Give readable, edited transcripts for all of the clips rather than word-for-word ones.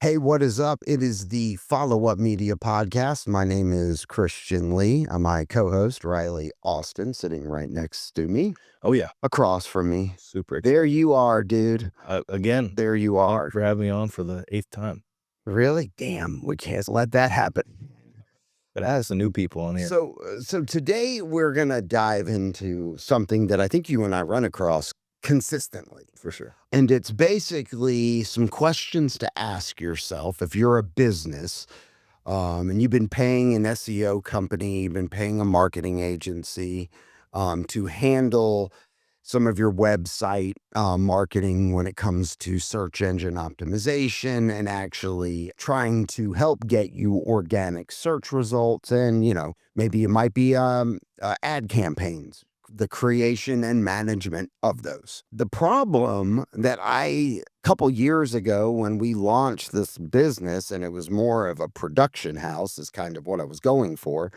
Hey, what is up? It is the Follow Up Media Podcast. My name is Khristian Lee. I'm my co-host, Ryley Austin, sitting right next to me, Oh, yeah. across from me. Super excited. There you are, dude. Again, There you thanks are. for having me on for the 8th time. Really? Damn, we can't let that happen. But it has some new people on here. So today we're going to dive into something that I think you and I run across consistently. For sure. And it's basically some questions to ask yourself if you're a business, and you've been paying an SEO company, you've been paying a marketing agency to handle some of your website marketing when it comes to search engine optimization and actually trying to help get you organic search results. And, maybe it might be ad campaigns, the creation and management of those. The problem that a couple years ago when we launched this business, and it was more of a production house is kind of what I was going for,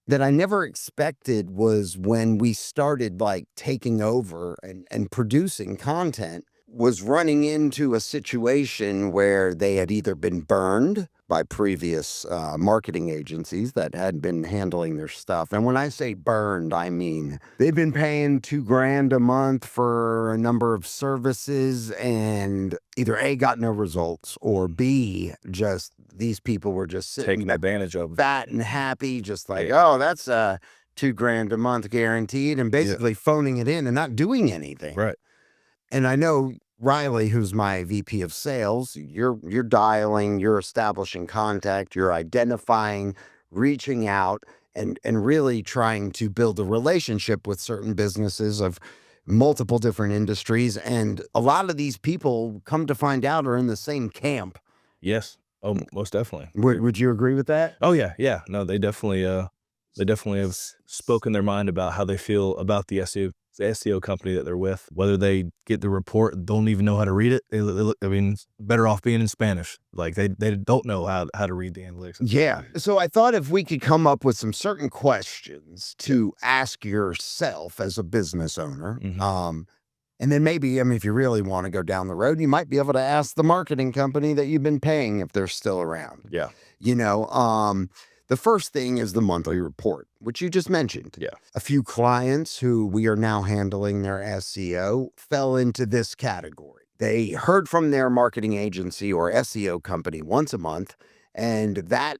that I never expected was when we started like taking over and producing content, was running into a situation where they had either been burned by previous marketing agencies that had been handling their stuff. And when I say burned, I mean they've been paying $2,000 a month for a number of services, and either A, got no results, or B, just these people were just sitting Taking advantage of fat and happy, just like, oh, that's $2,000 a month guaranteed, and basically phoning it in and not doing anything. Right. And I know Ryley, who's my VP of sales, you're dialing, you're establishing contact, you're identifying, reaching out, and really trying to build a relationship with certain businesses of multiple different industries. And a lot of these people, come to find out, are in the same camp. Yes. Oh, most definitely. Would you agree with that? Oh, yeah. Yeah. No, they definitely have spoken their mind about how they feel about the SEO company that they're with. Whether they get the report, don't even know how to read it. They look, I mean, better off being in Spanish. Like they don't know how to read the analytics. Yeah. So I thought if we could come up with some certain questions to ask yourself as a business owner, and then maybe, if you really want to go down the road, you might be able to ask the marketing company that you've been paying if they're still around. Yeah. The first thing is the monthly report, which you just mentioned. Yeah. A few clients who we are now handling their SEO fell into this category. They heard from their marketing agency or SEO company once a month, and that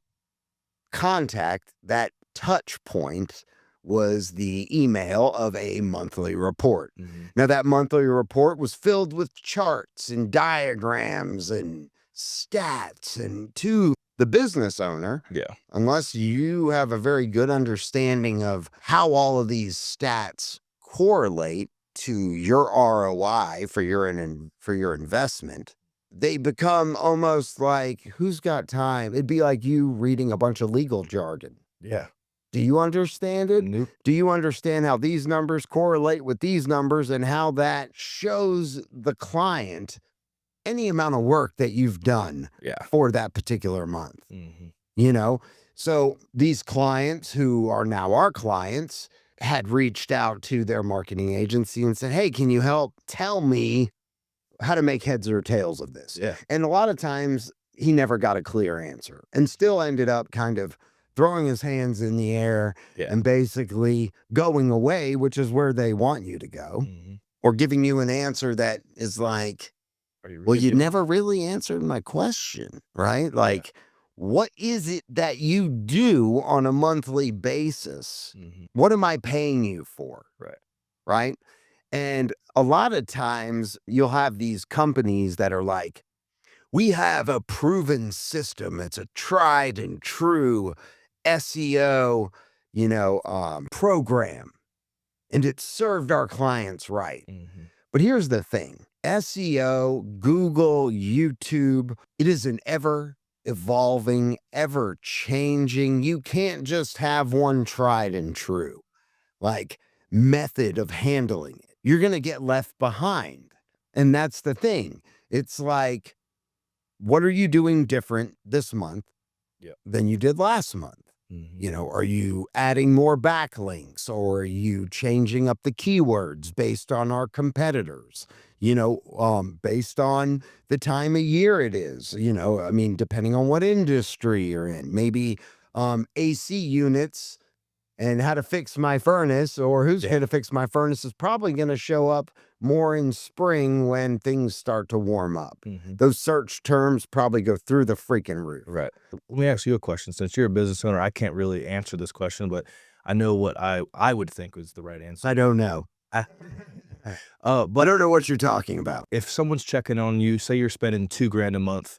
contact, that touch point, was the email of a monthly report. Now, that monthly report was filled with charts and diagrams and stats, and to the business owner, unless you have a very good understanding of how all of these stats correlate to your ROI for your investment, they become almost like, who's got time? It'd be like you reading a bunch of legal jargon. Yeah. Do you understand it? Nope. Do you understand how these numbers correlate with these numbers and how that shows the client any amount of work that you've done for that particular month? So these clients who are now our clients had reached out to their marketing agency and said, hey, can you help tell me how to make heads or tails of this? Yeah. And a lot of times he never got a clear answer and still ended up kind of throwing his hands in the air and basically going away, which is where they want you to go, or giving you an answer that is like, well, you never really answered my question, right? Like, what is it that you do on a monthly basis? What am I paying you for? Right. And a lot of times you'll have these companies that are like, we have a proven system. It's a tried and true SEO, program, and it served our clients right. But here's the thing. SEO, Google, YouTube, it is an ever evolving, ever changing. You can't just have one tried and true method of handling it. You're going to get left behind. And that's the thing. It's like, what are you doing different this month than you did last month? Are you adding more backlinks, or are you changing up the keywords based on our competitors? based on the time of year it is, I mean, depending on what industry you're in, maybe AC units and how to fix my furnace or who's going to fix my furnace is probably going to show up more in spring when things start to warm up. Those search terms probably go through the freaking roof. Right. Let me ask you a question. Since you're a business owner, I can't really answer this question, but I know what I would think was the right answer. I don't know. I, I but don't know what you're talking about. if someone's checking on you, say you're spending $2,000 a month,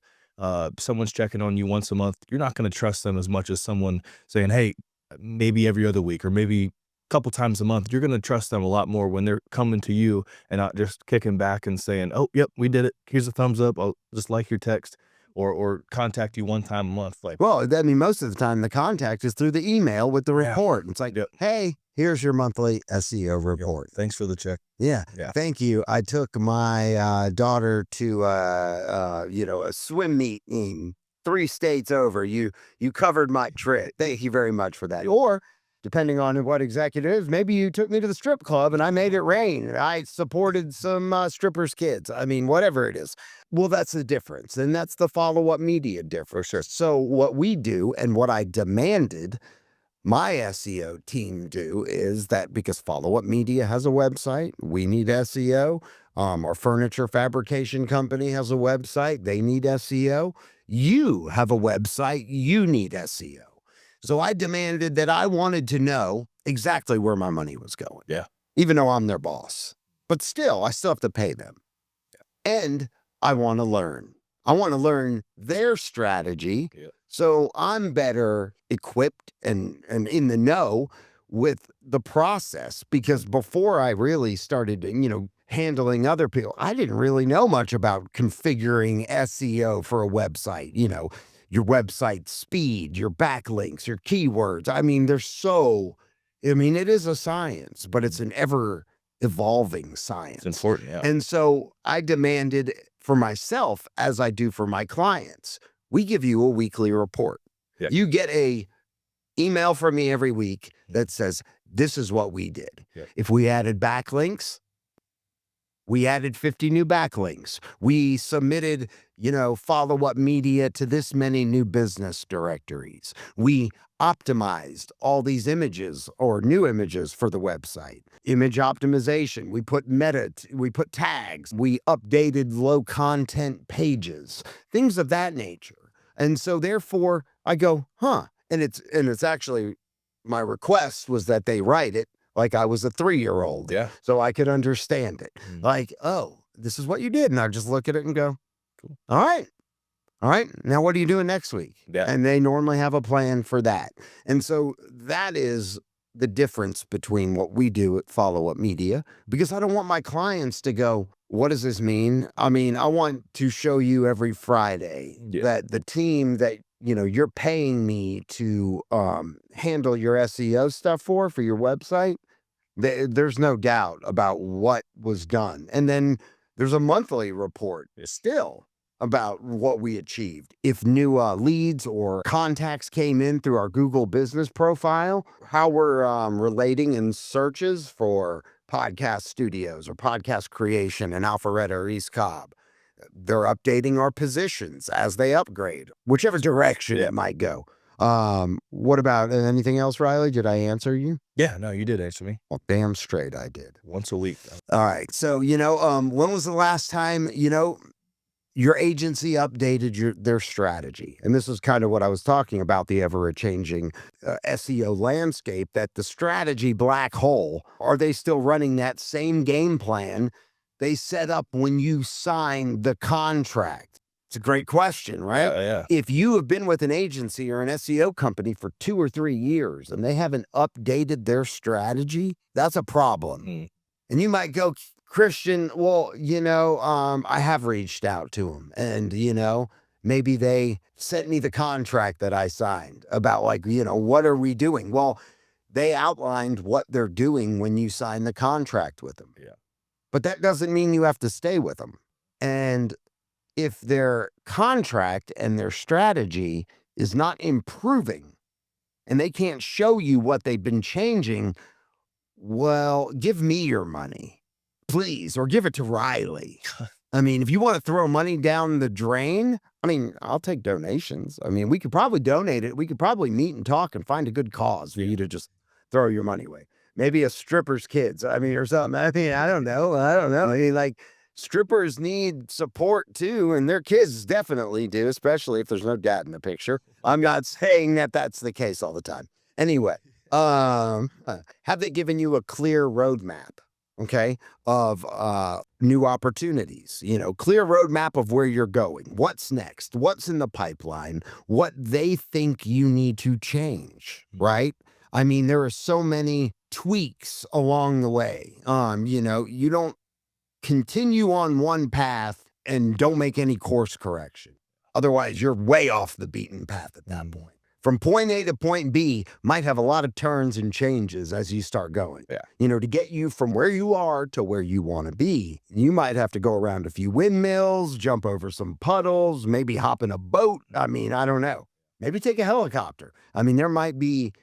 someone's checking on you once a month, you're not going to trust them as much as someone saying, hey, maybe every other week or maybe a couple times a month. You're going to trust them a lot more when they're coming to you and not just kicking back and saying, oh, yep, we did it. Here's a thumbs up. I'll just like your text or contact you one time a month. Like, Well, I mean, most of the time the contact is through the email with the report. It's like, Yep. hey, here's your monthly SEO report. Thanks for the check. Yeah. Yeah. Thank you. I took my daughter to a swim meet in 3 states over. You covered my trip. Thank you very much for that. Or depending on what executive it is, maybe you took me to the strip club and I made it rain. I supported some strippers' kids. I mean, whatever it is. Well, that's the difference. And that's the follow-up media difference. Sure. So what we do and what I demanded my SEO team do is that because follow-up media has a website, we need SEO. Our furniture fabrication company has a website, they need SEO. You have a website, you need SEO. So I demanded that I wanted to know exactly where my money was going. Yeah. Even though I'm their boss. But still, I still have to pay them. And I want to learn. I want to learn their strategy. Yeah. So I'm better equipped and in the know with the process because before I really started, handling other people, I didn't really know much about configuring SEO for a website, your website speed, your backlinks, your keywords. I mean, it is a science, but it's an ever evolving science. It's important. Yeah. And so I demanded for myself, as I do for my clients, we give you a weekly report. Yeah. You get a email from me every week that says, this is what we did. Yeah. If we added backlinks, we added 50 new backlinks. We submitted, follow-up media to this many new business directories. We optimized all these images or new images for the website. Image optimization. We put we put tags. We updated low content pages, things of that nature. And so therefore I go, and it's actually my request was that they write it like I was a 3-year-old. Yeah. So I could understand it. Like, oh, this is what you did. And I just look at it and go, cool. All right. Now what are you doing next week? Yeah. And they normally have a plan for that. And so that is the difference between what we do at Follow Up Media, because I don't want my clients to go, what does this mean? I mean, I want to show you every Friday that the team that you're paying me to handle your SEO stuff for your website, there's no doubt about what was done. And then there's a monthly report still about what we achieved. If new leads or contacts came in through our Google business profile, how we're relating in searches for podcast studios or podcast creation in Alpharetta or East Cobb. They're updating our positions as they upgrade, whichever direction it might go. What about anything else, Ryley? Did I answer you? Yeah, no, you did answer me. Well, damn straight I did. Once a week. All right. So, when was the last time, your agency updated their strategy? And this is kind of what I was talking about, the ever-changing SEO landscape, that the strategy black hole, are they still running that same game plan they set up when you sign the contract? It's a great question, right? Yeah. If you have been with an agency or an SEO company for 2 or 3 years and they haven't updated their strategy, that's a problem. And you might go, Khristian, well, I have reached out to them and, maybe they sent me the contract that I signed about what are we doing? Well, they outlined what they're doing when you sign the contract with them. Yeah. But that doesn't mean you have to stay with them. And if their contract and their strategy is not improving and they can't show you what they've been changing, well, give me your money. please, or give it to Ryley. I mean, if you want to throw money down the drain, I mean, I'll take donations. I mean, we could probably donate it. We could probably meet and talk and find a good cause for you to just throw your money away. Maybe a stripper's kids. I mean, or something. I mean, I don't know. I mean, like, strippers need support too, and their kids definitely do, especially if there's no dad in the picture. I'm not saying that that's the case all the time. Anyway, have they given you a clear roadmap? Okay, of new opportunities, clear roadmap of where you're going, what's next, what's in the pipeline, what they think you need to change, right? I mean, there are so many tweaks along the way. You don't continue on one path and don't make any course correction. Otherwise, you're way off the beaten path at that point. From point A to point B might have a lot of turns and changes as you start going. Yeah. To get you from where you are to where you want to be, you might have to go around a few windmills, jump over some puddles, maybe hop in a boat. I mean, I don't know. Maybe take a helicopter. I mean, there might be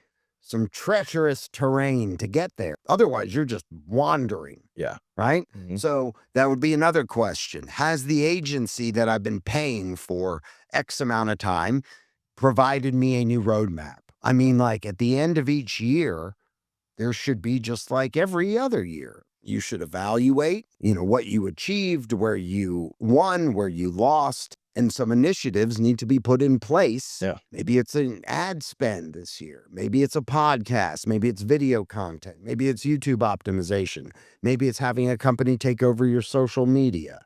some treacherous terrain to get there. Otherwise, you're just wandering. Yeah. Right? Mhm. So that would be another question. Has the agency that I've been paying for X amount of time provided me a new roadmap? I mean, like at the end of each year, there should be just like every other year. You should evaluate, what you achieved, where you won, where you lost, and some initiatives need to be put in place. Yeah. Maybe it's an ad spend this year. Maybe it's a podcast. Maybe it's video content. Maybe it's YouTube optimization. Maybe it's having a company take over your social media.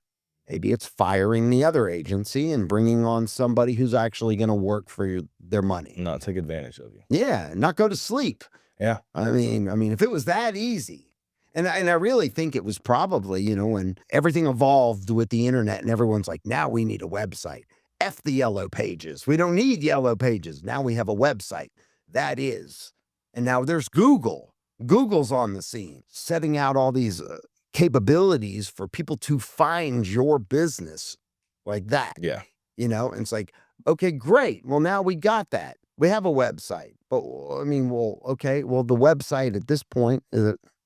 Maybe it's firing the other agency and bringing on somebody who's actually going to work for their money. Not take advantage of you. Yeah, not go to sleep. Yeah. I mean, if it was that easy, and I really think it was probably, when everything evolved with the internet and everyone's like, now we need a website. F the yellow pages. We don't need yellow pages. Now we have a website. That is. And now there's Google. Google's on the scene, setting out all these capabilities for people to find your business like that. Yeah. And it's like, okay, great. Well, now we got that. We have a website. But I mean, okay. Well, the website at this point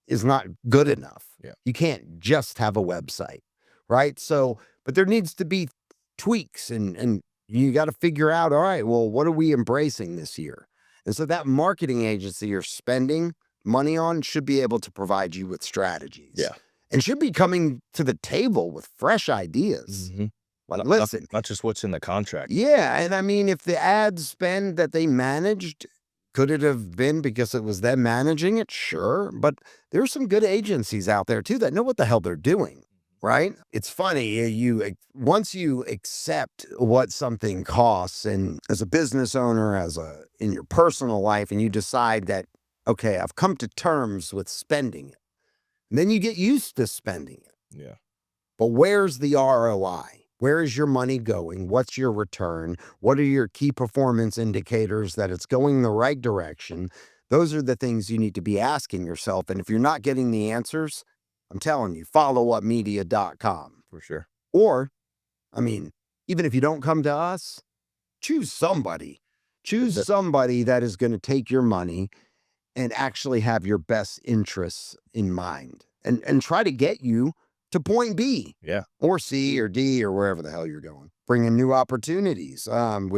is not good enough. Yeah. You can't just have a website, right? So, but there needs to be tweaks and you got to figure out, all right, well, what are we embracing this year? And so that marketing agency you're spending money on should be able to provide you with strategies. Yeah. And should be coming to the table with fresh ideas. Mhm. Like, listen. Not just what's in the contract. Yeah. And I mean, if the ad spend that they managed, could it have been because it was them managing it? Sure. But there's some good agencies out there too that know what the hell they're doing, right? It's funny. Once you accept what something costs, and as a business owner, in your personal life, and you decide that, okay, I've come to terms with spending it, and then you get used to spending it. Yeah. But where's the ROI? Where is your money going? What's your return? What are your key performance indicators that it's going the right direction? Those are the things you need to be asking yourself. And if you're not getting the answers, I'm telling you, followupmedia.com. For sure. Or, I mean, even if you don't come to us, choose somebody. Choose somebody that is going to take your money and actually have your best interests in mind and try to get you to point B. Yeah. Or C or D or wherever the hell you're going. Bring in new opportunities. We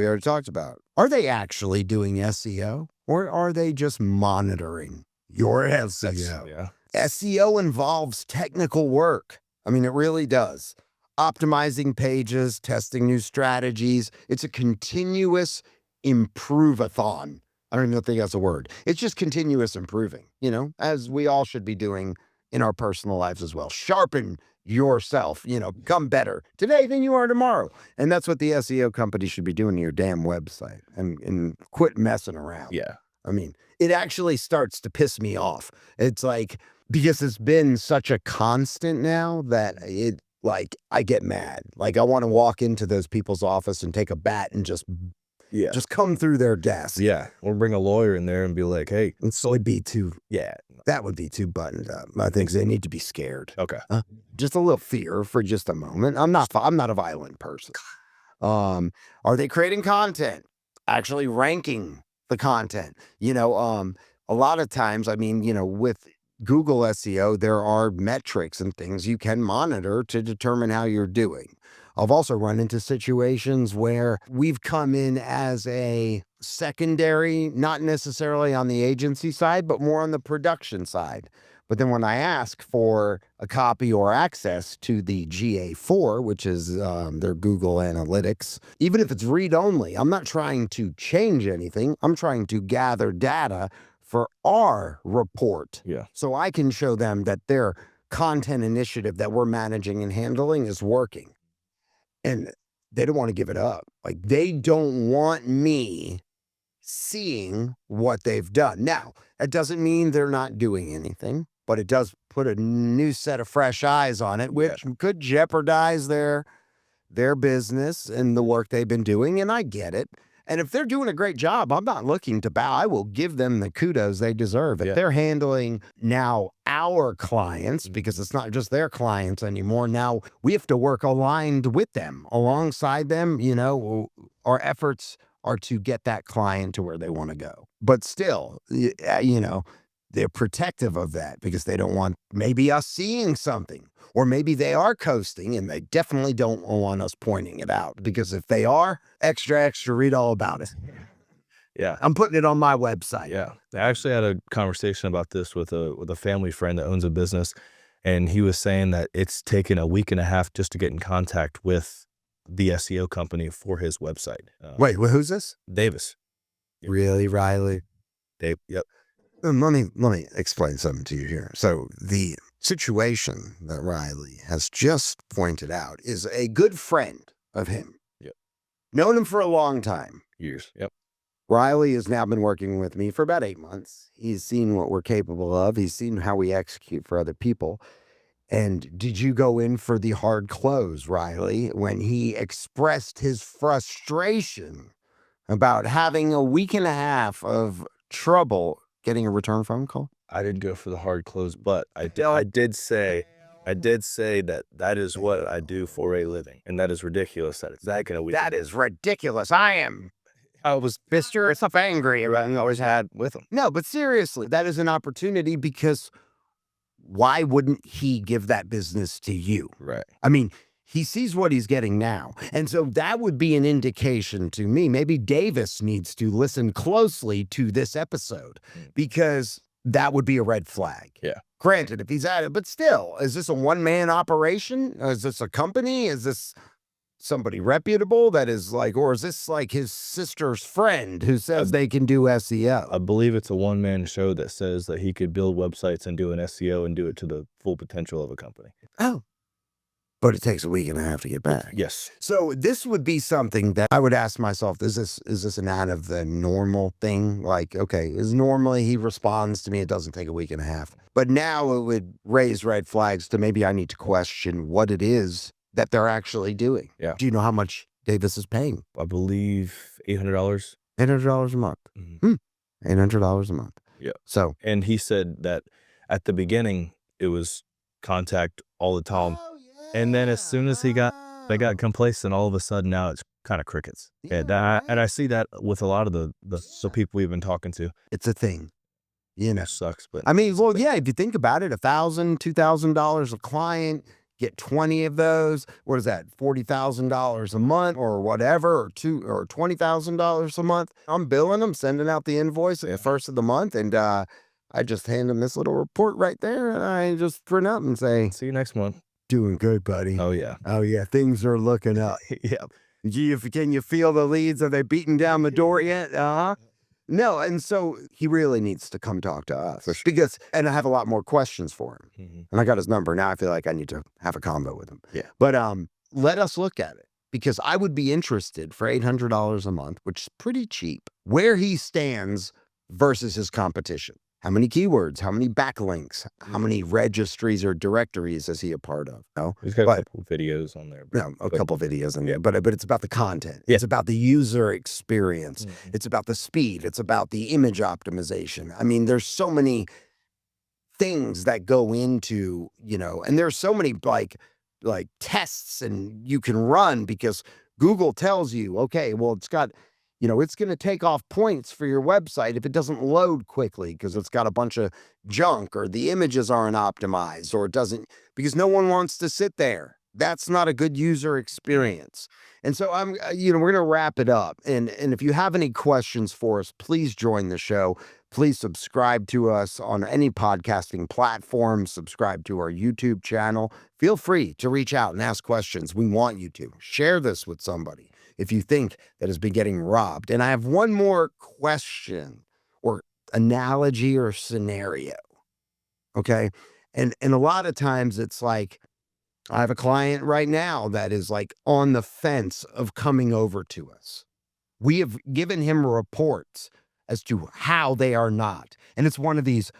already talked about. Are they actually doing SEO or are they just monitoring your SEO? Yeah. SEO involves technical work. I mean, it really does. Optimizing pages, testing new strategies. It's a continuous improve-a-thon. I don't even think that's a word. It's just continuous improving, as we all should be doing in our personal lives as well. Sharpen yourself, become better today than you are tomorrow. And that's what the SEO company should be doing to your damn website and quit messing around. Yeah. I mean, it actually starts to piss me off. It's like, because it's been such a constant now that I get mad. Like I want to walk into those people's office and take a bat and just come through their desk. Yeah. We'll bring a lawyer in there and be like, hey. And so it'd be too, Yeah. that would be too buttoned up. I think they need to be scared. Okay. Just a little fear for just a moment. I'm not a violent person. Are they creating content? Actually ranking the content? A lot of times, I mean, with Google SEO, there are metrics and things you can monitor to determine how you're doing. I've also run into situations where we've come in as a secondary, not necessarily on the agency side, but more on the production side. But then when I ask for a copy or access to the GA4, which is their Google Analytics, even if it's read only, I'm not trying to change anything. I'm trying to gather data for our report. Yeah. So I can show them that their content initiative that we're managing and handling is working. And they don't want to give it up. Like, they don't want me seeing what they've done. Now, that doesn't mean they're not doing anything, but it does put a new set of fresh eyes on it, which could jeopardize their business and the work they've been doing, and I get it. And if they're doing a great job, I'm not looking to bow. I will give them the kudos they deserve. If they're handling now our clients, because it's not just their clients anymore, now we have to work aligned with them, alongside them. Our efforts are to get that client to where they want to go. But still, they're protective of that because they don't want maybe us seeing something. Or maybe they are coasting and they definitely don't want us pointing it out, because if they are, extra, read all about it. Yeah. I'm putting it on my website. Yeah. I actually had a conversation about this with a family friend that owns a business, and he was saying that it's taken a week and a half just to get in contact with the SEO company for his website. Wait, who's this? Davis. Yep. Really, Ryley? Dave. Yep. Let me explain something to you here. So the situation that Ryley has just pointed out is a good friend of him. Yep. Known him for a long time. Years. Yep. Ryley has now been working with me for about 8 months. He's seen what we're capable of. He's seen how we execute for other people. And did you go in for the hard close, Ryley, when he expressed his frustration about having a week and a half of trouble getting a return phone call? I didn't go for the hard close, but I did say that is what I do for a living, and that is ridiculous. That it's that kind of week. That is ridiculous. I was Mr. It's not angry about I always had with him. No, but seriously, that is an opportunity, because why wouldn't he give that business to you? Right. I mean, he sees what he's getting now. And so that would be an indication to me. Maybe Davis needs to listen closely to this episode, because that would be a red flag. Yeah. Granted, if he's at it, but still, is this a one-man operation? Is this a company? Is this somebody reputable that is like, or is this like his sister's friend who says they can do SEO? I believe it's a one-man show that says that he could build websites and do an SEO and do it to the full potential of a company. Oh. But it takes a week and a half to get back. Yes. So this would be something that I would ask myself, is this an out of the normal thing? Like, okay, is normally he responds to me, it doesn't take a week and a half. But now it would raise red flags to maybe I need to question what it is that they're actually doing. Yeah. Do you know how much Davis is paying? I believe $800. $800 a month. $800 a month. Yeah. So, and he said that at the beginning it was contact all the time. And then as soon as they got complacent, all of a sudden now it's kind of crickets. And I see that with a lot of the people we've been talking to. It's a thing. It sucks, but I mean, well, yeah, if you think about it, $1,000, $2,000 a client, get 20 of those. What is that? $40,000 a month or whatever, or $20,000 a month. I'm billing them, sending out the invoice at the first of the month, and I just hand them this little report right there, and I just print up and say, "See you next month." Doing good, buddy. Oh yeah. Oh yeah. Things are looking up. Yeah. Can you feel the leads? Are they beating down the door yet? No. And so he really needs to come talk to us, because, and I have a lot more questions for him. And I got his number. Now I feel like I need to have a combo with him. Yeah. But let us look at it, because I would be interested for $800 a month, which is pretty cheap, where he stands versus his competition. How many keywords? How many backlinks? How many registries or directories is he a part of? No, he's got a couple videos on there. A couple videos in there, but it's about the content. Yeah. It's about the user experience. It's about the speed. It's about the image optimization. I mean, there's so many things that go into, and there's so many like tests and you can run, because Google tells you, okay, well, it's got, it's going to take off points for your website if it doesn't load quickly because it's got a bunch of junk or the images aren't optimized or it doesn't, because no one wants to sit there. That's not a good user experience. And so we're going to wrap it up. And if you have any questions for us, please join the show. Please subscribe to us on any podcasting platform, subscribe to our YouTube channel. Feel free to reach out and ask questions. We want you to share this with somebody if you think that has been getting robbed. And I have one more question or analogy or scenario. Okay. And a lot of times it's like, I have a client right now that is like on the fence of coming over to us. We have given him reports as to how they are not. And it's one of these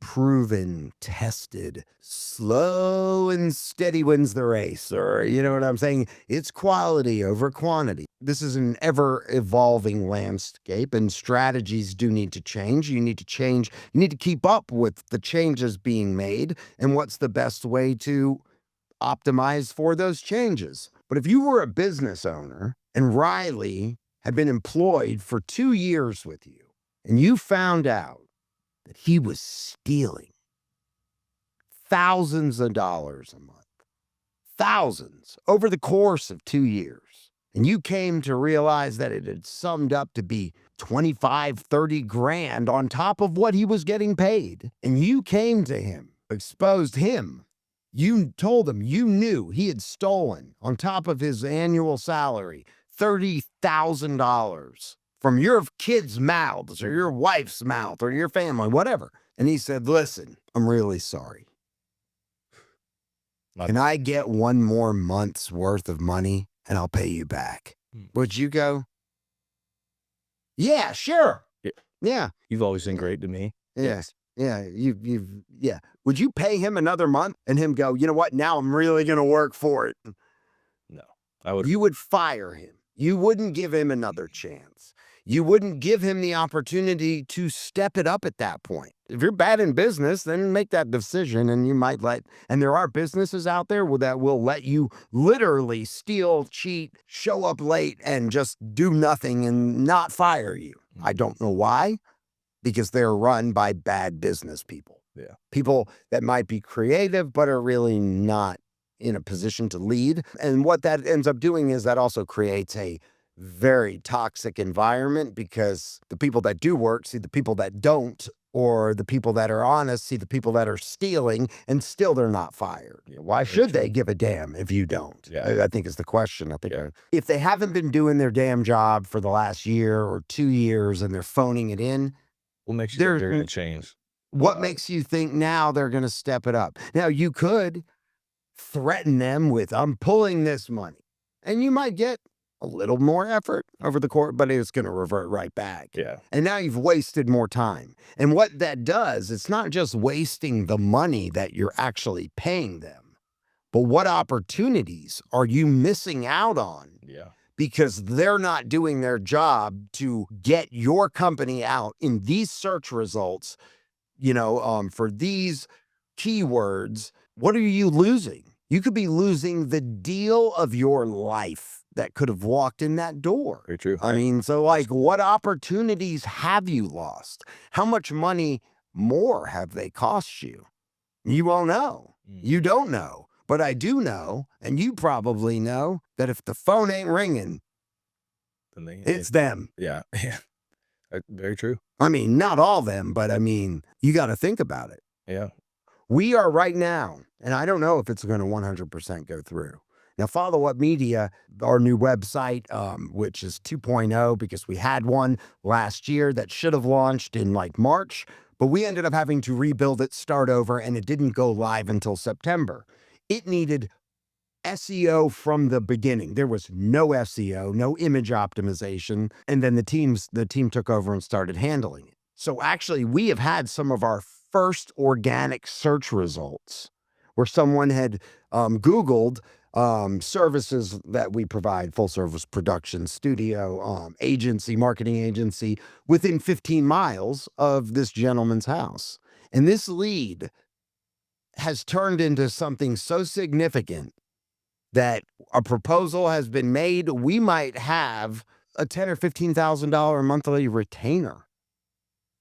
proven, tested, slow and steady wins the race, or you know what I'm saying? It's quality over quantity. This is an ever evolving landscape, and strategies do need to change. You need to change, you need to keep up with the changes being made and what's the best way to optimize for those changes. But if you were a business owner and Ryley had been employed for 2 years with you, and you found out that he was stealing thousands of dollars a month, thousands over the course of 2 years, and you came to realize that it had summed up to be 25, 30 grand on top of what he was getting paid, and you came to him, exposed him, you told him you knew he had stolen on top of his annual salary $30,000 from your kids' mouths or your wife's mouth or your family, whatever. And he said, listen, I'm really sorry. Can I get one more month's worth of money and I'll pay you back? Would you go? Yeah, sure. Yeah. You've always been great to me. Yes. Yeah. Yeah. Would you pay him another month and him go, you know what? Now I'm really going to work for it. No, I would. You would fire him. You wouldn't give him another chance. You wouldn't give him the opportunity to step it up at that point. If you're bad in business, then make that decision and you might and there are businesses out there that will let you literally steal, cheat, show up late and just do nothing and not fire you. I don't know why, because they're run by bad business people. Yeah. People that might be creative, but are really not in a position to lead. And what that ends up doing is that also creates a very toxic environment because the people that do work see the people that don't, or the people that are honest see the people that are stealing, and still they're not fired. Why should they give a damn if you don't? Yeah. I think is the question. I think if they haven't been doing their damn job for the last year or 2 years and they're phoning it in, what makes you think they're going to change? What makes you think now they're going to step it up? Now, you could threaten them with, I'm pulling this money. And you might get a little more effort over the course, but it's going to revert right back. Yeah. And now you've wasted more time. And what that does, it's not just wasting the money that you're actually paying them, but what opportunities are you missing out on? Yeah. Because they're not doing their job to get your company out in these search results, for these keywords. What are you losing? You could be losing the deal of your life that could have walked in that door. Very true. I mean, so what opportunities have you lost? How much money more have they cost you? You won't know. You don't know. But I do know, and you probably know, that if the phone ain't ringing, then it's them. Yeah. Yeah. Very true. I mean, not all them, but I mean, you got to think about it. Yeah. We are right now, and I don't know if it's going to 100% go through. Now, Follow Up Media, our new website, which is 2.0, because we had one last year that should have launched in like March, but we ended up having to rebuild it, start over, and it didn't go live until September. It needed SEO from the beginning. There was no SEO, no image optimization, and then the team took over and started handling it. So actually, we have had some of our first organic search results where someone had Googled services that we provide, full service production studio, agency, marketing agency, within 15 miles of this gentleman's house. And this lead has turned into something so significant that a proposal has been made. We might have a $10 or $15,000 monthly retainer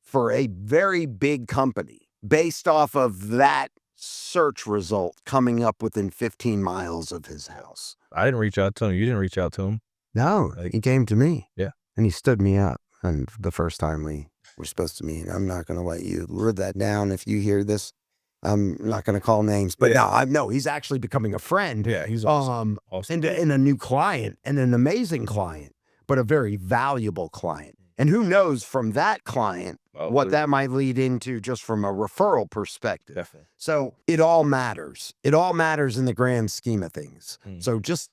for a very big company based off of that search result coming up within 15 miles of his house. I didn't reach out to him. You didn't reach out to him. No, he came to me. Yeah. And he stood me up. And the first time we were supposed to meet, I'm not going to let you word that down. If you hear this, I'm not going to call names, but no, he's actually becoming a friend. Yeah, he's awesome. And a new client, and an amazing client, but a very valuable client. And who knows from that client what that might lead into just from a referral perspective. Definitely. So it all matters. It all matters in the grand scheme of things. So just,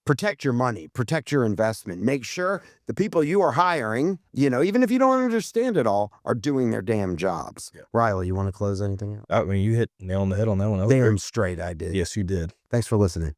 protect your money, protect your investment. Make sure the people you are hiring, even if you don't understand it all, are doing their damn jobs. Yeah. Ryley, you want to close anything out? I mean, you hit nail on the head on that one. Damn straight I did. Yes, you did. Thanks for listening.